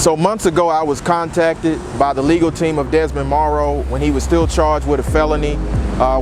So months ago, I was contacted by the legal team of Desmond Marrow when he was still charged with a felony,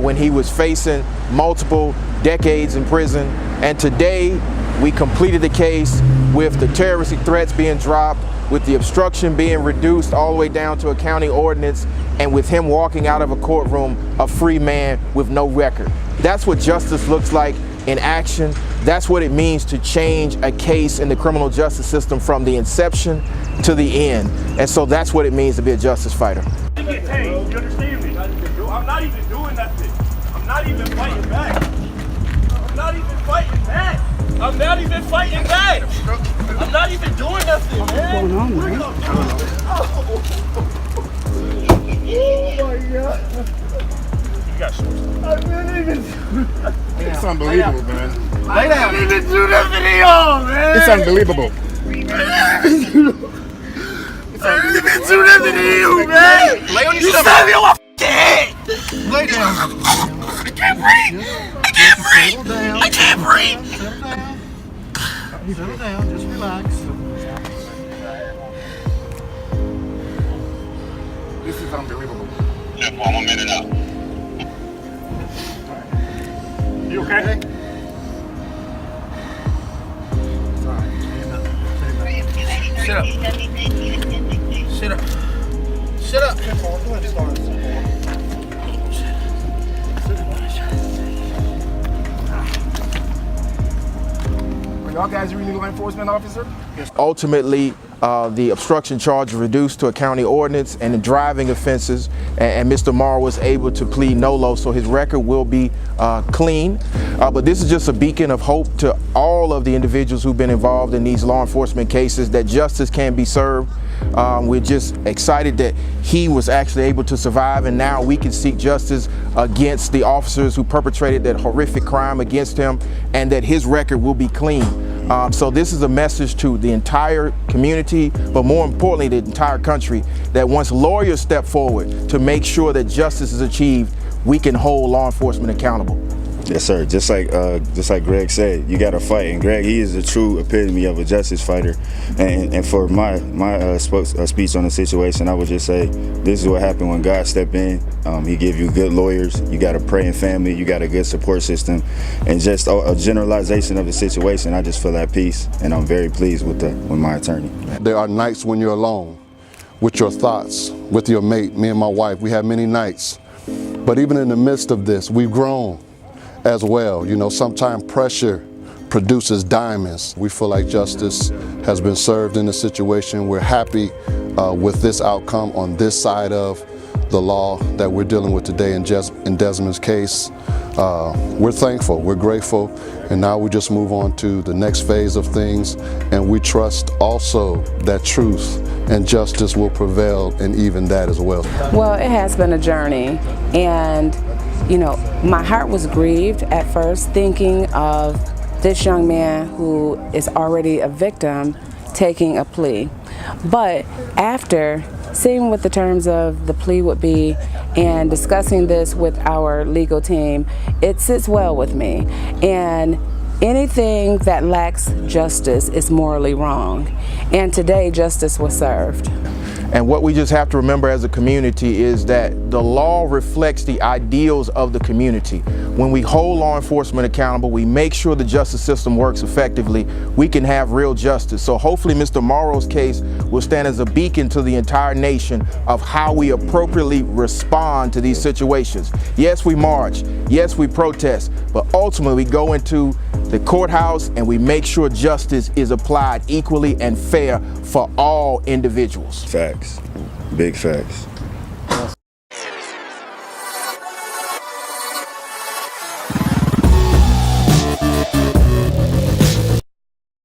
when he was facing multiple decades in prison. And today, we completed the case with the terroristic threats being dropped, with the obstruction being reduced all the way down to a county ordinance, and with him walking out of a courtroom a free man with no record. That's what justice looks like in action. That's what it means to change a case in the criminal justice system from the inception to the end. And so that's what it means to be a justice fighter. Hey, you understand me? I'm not even doing nothing. I'm not even fighting back. I'm not even fighting back. I'm not even fighting back. I'm not even doing nothing, man. What's going on, man? Oh my God. You got shorts. I didn't even. It's unbelievable, man. I didn't even do the video, man. It's unbelievable. I didn't even do the video, man. Lay on your You stomach. stabbed me on my head. Lay down. I can't breathe. I can't breathe. I can't breathe. Settle down. Just relax. This is unbelievable. Yeah, I'm a minute out. You okay? Shut up. Shut up. Shut up. Are y'all guys really law enforcement officer? Ultimately, the obstruction charge was reduced to a county ordinance, and the driving offenses, and Mr. Marrow was able to plead NOLO, so his record will be clean. But this is just a beacon of hope to all of the individuals who've been involved in these law enforcement cases, that justice can be served. We're just excited that he was actually able to survive, and now we can seek justice against the officers who perpetrated that horrific crime against him, and that his record will be clean. So this is a message to the entire community, but more importantly, the entire country, that once lawyers step forward to make sure that justice is achieved, we can hold law enforcement accountable. Yes, sir. Just like Greg said, you got to fight. And Greg, he is the true epitome of a justice fighter. And for my speech on the situation, I would just say this is what happened when God stepped in. He give you good lawyers. You got a praying family. You got a good support system, and just a generalization of the situation. I just feel at peace, and I'm very pleased with my attorney. There are nights when you're alone with your thoughts, with your mate. Me and my wife, we have many nights. But even in the midst of this, we've grown as well. You know, sometimes pressure produces diamonds. We feel like justice has been served in the situation. We're happy with this outcome on this side of the law that we're dealing with today in Desmond's case. We're thankful, we're grateful, and now we just move on to the next phase of things, and we trust also that truth and justice will prevail in even that as well. Well, it has been a journey, and you know, my heart was grieved at first, thinking of this young man who is already a victim taking a plea. But after seeing what the terms of the plea would be and discussing this with our legal team, it sits well with me. And anything that lacks justice is morally wrong. And today, justice was served. And what we just have to remember as a community is that the law reflects the ideals of the community. When we hold law enforcement accountable, we make sure the justice system works effectively, we can have real justice. So hopefully Mr. Marrow's case will stand as a beacon to the entire nation of how we appropriately respond to these situations. Yes, we march, yes, we protest, but ultimately we go into the courthouse and we make sure justice is applied equally and fair for all individuals. Facts. Big facts.